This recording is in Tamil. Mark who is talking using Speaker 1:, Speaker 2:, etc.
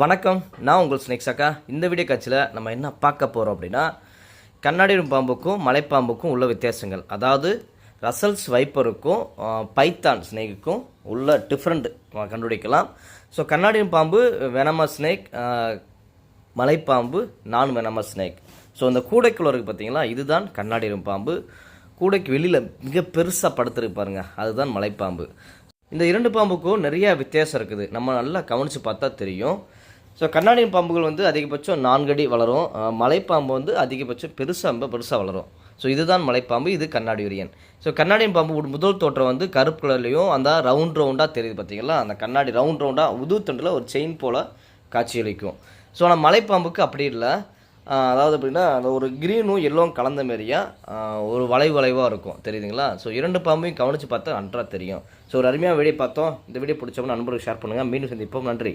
Speaker 1: வணக்கம், நான் உங்கள் ஸ்னேக்ஸ் அக்கா. இந்த வீடியோ காட்சியில் நம்ம என்ன பார்க்க போகிறோம் அப்படின்னா, கண்ணாடி பாம்புக்கும் மலைப்பாம்புக்கும் உள்ள வித்தியாசங்கள். அதாவது ரசல்ஸ் வைப்பருக்கும் பைத்தான் ஸ்னேக்குக்கும் உள்ள டிஃப்ரெண்ட் கண்டுபிடிக்கலாம். ஸோ கண்ணாடி பாம்பு வெனமஸ் ஸ்னேக், மலைப்பாம்பு நான் வெனமஸ் ஸ்னேக். ஸோ இந்த கூடைக்குள்ள இருக்குது பார்த்தீங்களா, இதுதான் கண்ணாடி பாம்பு. கூடைக்கு வெளியில் மிக பெருசாக படுத்துருக்கு பாருங்கள், அதுதான் மலைப்பாம்பு. இந்த இரண்டு பாம்புக்கும் நிறைய வித்தியாசம் இருக்குது, நம்ம நல்லா கவனித்து பார்த்தா தெரியும். ஸோ கண்ணாடி பாம்புகள் வந்து அதிகபட்சம் 4 அடி வளரும், மலைப்பாம்பு வந்து அதிகபட்சம் ரொம்ப பெருசாக வளரும். ஸோ இதுதான் மலைப்பாம்பு, இது கண்ணாடி உரியன். ஸோ கண்ணாடி பாம்பு முதல் தோற்றம் வந்து கருப்பு கலர்லேயும் அந்த ரவுண்டாக தெரியுது பார்த்தீங்களா, அந்த கண்ணாடி ரவுண்டாக உதுத்தண்டில் ஒரு செயின் போல் காட்சியளிக்கும். ஸோ ஆனால் மலைப்பாம்புக்கு அப்படி இல்லை. அதாவது அப்படின்னா அந்த ஒரு க்ரீனும் எல்லோவும் கலந்த மாரியா ஒரு வளைவாக இருக்கும், தெரியுதுங்களா. ஸோ இரண்டு பாம்பையும் கவனித்து பார்த்தா நன்றாக தெரியும். ஸோ ஒரு அருமையாக வீடியோ பார்த்தோம். இந்த வீடியோ பிடிச்சவங்க நண்பர்களுக்கு ஷேர் பண்ணுங்கள். மீண்டும் சந்திப்போம். நன்றி.